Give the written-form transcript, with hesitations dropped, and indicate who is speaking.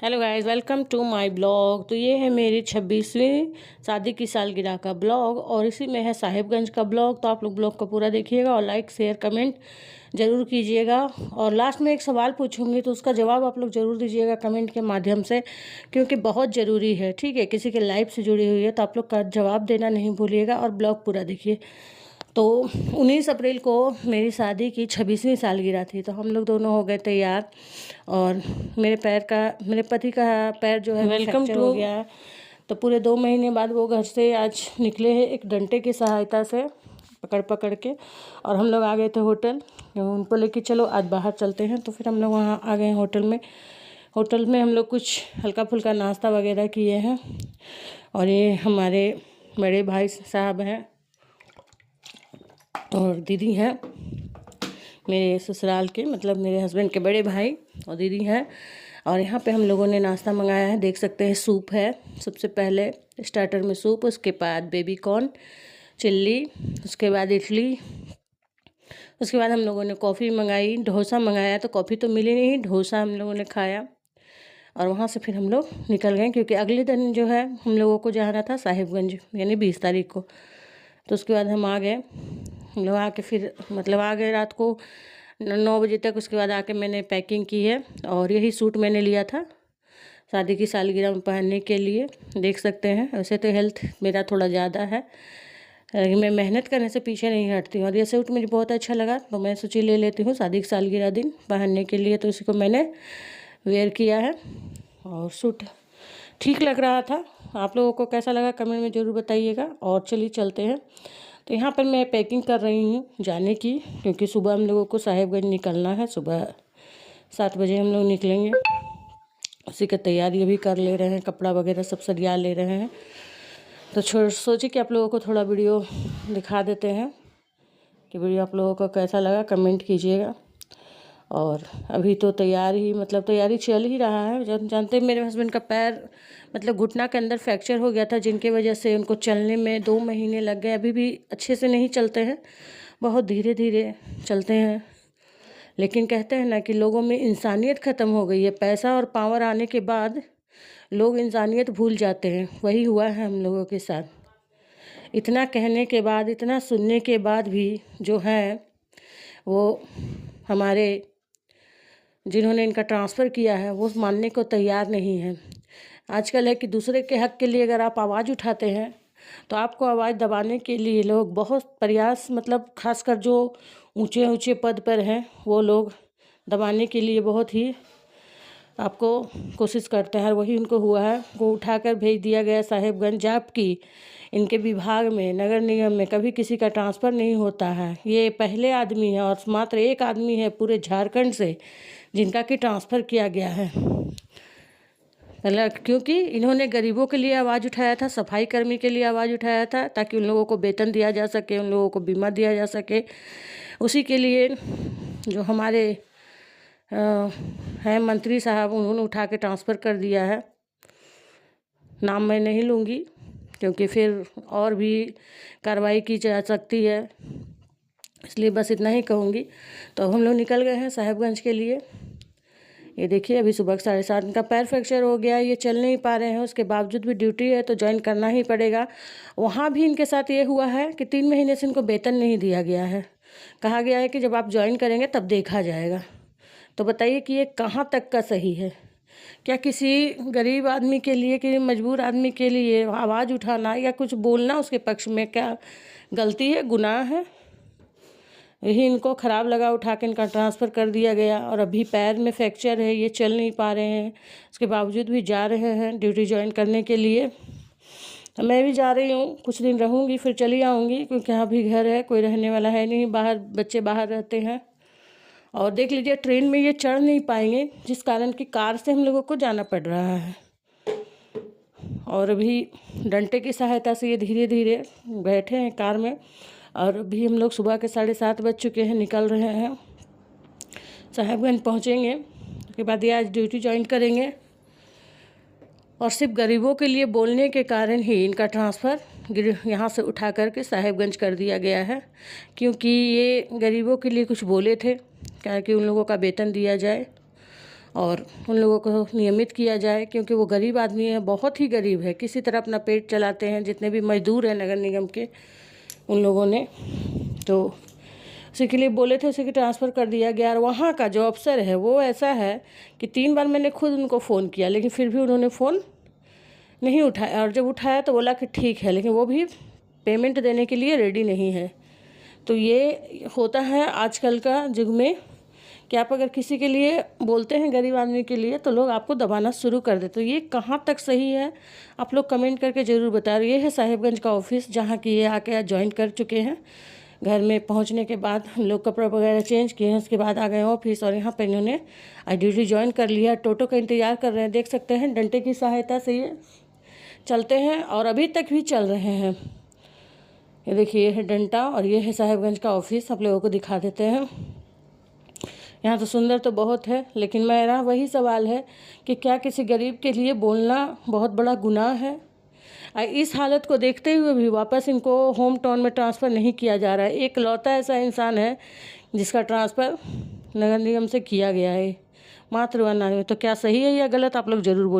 Speaker 1: Hello guys, welcome to my blog. तो ये है मेरी 26वीं शादी की सालगिरह का ब्लॉग और इसी में है साहिबगंज का ब्लॉग। तो आप लोग ब्लॉग को पूरा देखिएगा और लाइक शेयर कमेंट ज़रूर कीजिएगा। और लास्ट में एक सवाल पूछूंगी तो उसका जवाब आप लोग ज़रूर दीजिएगा कमेंट के माध्यम से, क्योंकि बहुत ज़रूरी है। ठीक है, किसी के लाइफ से जुड़ी हुई है तो आप लोग का जवाब देना नहीं भूलिएगा और ब्लॉग पूरा देखिए। तो 19 अप्रैल को मेरी शादी की 26वीं सालगिरह थी। तो हम लोग दोनों हो गए तैयार और मेरे पति का पैर जो है
Speaker 2: वेलकम
Speaker 1: फ्रैक्चर हो गया है। तो पूरे 2 महीने बाद वो घर से आज निकले हैं एक डंडे की सहायता से पकड़ पकड़ के। और हम लोग आ गए थे होटल, उनको लेके चलो आज बाहर चलते हैं। तो फिर हम लोग वहाँ आ गए होटल में हम लोग कुछ हल्का फुल्का नाश्ता वगैरह किए हैं। और ये हमारे बड़े भाई साहब हैं और दीदी हैं, मेरे ससुराल के, मतलब मेरे हस्बैंड के बड़े भाई और दीदी हैं। और यहाँ पे हम लोगों ने नाश्ता मंगाया है, देख सकते हैं सूप है। सबसे पहले स्टार्टर में सूप, उसके बाद बेबी कॉर्न चिल्ली, उसके बाद इडली, उसके बाद हम लोगों ने कॉफ़ी मंगाई, डोसा मंगाया। तो कॉफ़ी तो मिली नहीं, डोसा हम लोगों ने खाया। और वहाँ से फिर हम लोग निकल गए क्योंकि अगले दिन जो है हम लोगों को जाना था साहिबगंज, यानी 20 तारीख को। तो उसके बाद हम आ गए, हम लोग आके फिर मतलब आ गए रात को 9 बजे तक। उसके बाद आके मैंने पैकिंग की है और यही सूट मैंने लिया था शादी की सालगिरह में पहनने के लिए। देख सकते हैं, वैसे तो हेल्थ मेरा थोड़ा ज़्यादा है लेकिन मैं मेहनत करने से पीछे नहीं हटती हूँ। और ये सूट मुझे बहुत अच्छा लगा तो मैं सोची ले लेती हूँ शादी की सालगिरह दिन पहनने के लिए। तो इसी को मैंने वेयर किया है और सूट ठीक लग रहा था। आप लोगों को कैसा लगा कमेंट में ज़रूर बताइएगा। और चलिए चलते हैं। तो यहाँ पर मैं पैकिंग कर रही हूँ जाने की, क्योंकि सुबह हम लोगों को साहिबगंज निकलना है। सुबह 7 बजे हम लोग निकलेंगे, उसी की तैयारी अभी कर ले रहे हैं, कपड़ा वगैरह सब सरिया ले रहे हैं। तो सोचे कि आप लोगों को थोड़ा वीडियो दिखा देते हैं कि वीडियो आप लोगों को कैसा लगा कमेंट कीजिएगा। और अभी तो तैयारी चल ही रहा है। जानते हैं मेरे हस्बैंड का पैर मतलब घुटना के अंदर फ्रैक्चर हो गया था, जिनके वजह से उनको चलने में 2 महीने लग गए। अभी भी अच्छे से नहीं चलते हैं, बहुत धीरे धीरे चलते हैं। लेकिन कहते हैं ना कि लोगों में इंसानियत ख़त्म हो गई है। पैसा और पावर आने के बाद लोग इंसानियत भूल जाते हैं। वही हुआ है हम लोगों के साथ। इतना कहने के बाद, इतना सुनने के बाद भी जो है वो हमारे जिन्होंने इनका ट्रांसफ़र किया है वो मानने को तैयार नहीं है। आजकल है कि दूसरे के हक़ के लिए अगर आप आवाज़ उठाते हैं तो आपको आवाज़ दबाने के लिए लोग बहुत प्रयास, मतलब खासकर जो ऊंचे ऊंचे पद पर हैं वो लोग दबाने के लिए बहुत ही आपको कोशिश करते हैं। वही उनको हुआ है, वो उठाकर भेज दिया गया साहिबगंज। जबकि इनके विभाग में, नगर निगम में कभी किसी का ट्रांसफ़र नहीं होता है। ये पहले आदमी है और मात्र एक आदमी है पूरे झारखंड से जिनका कि ट्रांसफ़र किया गया है। मतलब क्योंकि इन्होंने गरीबों के लिए आवाज़ उठाया था, सफाई कर्मी के लिए आवाज़ उठाया था, ताकि उन लोगों को वेतन दिया जा सके, उन लोगों को बीमा दिया जा सके। उसी के लिए जो हमारे हैं मंत्री साहब, उन्होंने उठा के ट्रांसफ़र कर दिया है। नाम मैं नहीं लूँगी क्योंकि फिर और भी कार्रवाई की जा सकती है, इसलिए बस इतना ही कहूँगी। तो हम लोग निकल गए हैं साहिबगंज के लिए। ये देखिए अभी सुबह 7:30 इनका पैर फ्रैक्चर हो गया, ये चल नहीं पा रहे हैं। उसके बावजूद भी ड्यूटी है तो ज्वाइन करना ही पड़ेगा। वहाँ भी इनके साथ ये हुआ है कि 3 महीने से इनको वेतन नहीं दिया गया है। कहा गया है कि जब आप ज्वाइन करेंगे तब देखा जाएगा। तो बताइए कि ये कहाँ तक का सही है? क्या किसी गरीब आदमी के लिए, कि मजबूर आदमी के लिए आवाज़ उठाना या कुछ बोलना उसके पक्ष में क्या गलती है, गुनाह है? यही इनको ख़राब लगा, उठा के इनका ट्रांसफ़र कर दिया गया। और अभी पैर में फ्रैक्चर है, ये चल नहीं पा रहे हैं, उसके बावजूद भी जा रहे हैं ड्यूटी ज्वाइन करने के लिए। तो मैं भी जा रही हूँ, कुछ दिन रहूँगी फिर चली आऊँगी, क्योंकि यहाँ भी घर है, कोई रहने वाला है नहीं, बाहर बच्चे बाहर रहते हैं। और देख लीजिए ट्रेन में ये चढ़ नहीं पाएंगे, जिस कारण की कार से हम लोगों को जाना पड़ रहा है। और अभी डंडे की सहायता से ये धीरे धीरे बैठे हैं कार में। और अभी हम लोग सुबह के 7:30 बज चुके हैं, निकल रहे हैं, साहिबगंज पहुंचेंगे। उसके बाद ये आज ड्यूटी ज्वाइन करेंगे। और सिर्फ गरीबों के लिए बोलने के कारण ही इनका ट्रांसफ़र यहाँ से उठा करके साहिबगंज कर दिया गया है, क्योंकि ये गरीबों के लिए कुछ बोले थे क्या कि उन लोगों का वेतन दिया जाए। और उन लोगों को नियमित किया जाए, क्योंकि वो गरीब आदमी है, बहुत ही गरीब है, किसी तरह अपना पेट चलाते हैं। जितने भी मजदूर हैं नगर निगम के, उन लोगों ने तो उसी के लिए बोले थे, उसी की ट्रांसफ़र कर दिया गया। और वहाँ का जो अफसर है वो ऐसा है कि 3 बार मैंने खुद उनको फ़ोन किया, लेकिन फिर भी उन्होंने फ़ोन नहीं उठाया। और जब उठाया तो बोला कि ठीक है, लेकिन वो भी पेमेंट देने के लिए रेडी नहीं है। तो ये होता है आजकल का युग में कि आप अगर किसी के लिए बोलते हैं, गरीब आदमी के लिए, तो लोग आपको दबाना शुरू कर देते। तो ये कहाँ तक सही है, आप लोग कमेंट करके ज़रूर बता रहे। ये है साहिबगंज का ऑफिस, जहाँ की ये आके ज्वाइन कर चुके हैं। घर में पहुंचने के बाद हम लोग कपड़ा वगैरह चेंज किए हैं, उसके बाद आ गए ऑफिस और यहाँ पे इन्होंने आज ड्यूटी ज्वाइन कर लिया। टोटो का इंतज़ार कर रहे हैं, देख सकते हैं डंडे की सहायता से ये चलते हैं और अभी तक भी चल रहे हैं। ये देखिए, ये है डंडा और ये है साहिबगंज का ऑफिस। आप लोगों को दिखा देते हैं। यहाँ तो सुंदर तो बहुत है, लेकिन मेरा वही सवाल है कि क्या किसी गरीब के लिए बोलना बहुत बड़ा गुनाह है? इस हालत को देखते हुए भी वापस इनको होम टाउन में ट्रांसफ़र नहीं किया जा रहा है। एक लौता ऐसा इंसान है जिसका ट्रांसफ़र नगर निगम से किया गया है, मात्र 1 आदमी। तो क्या सही है या गलत, आप लोग ज़रूर बोलिए।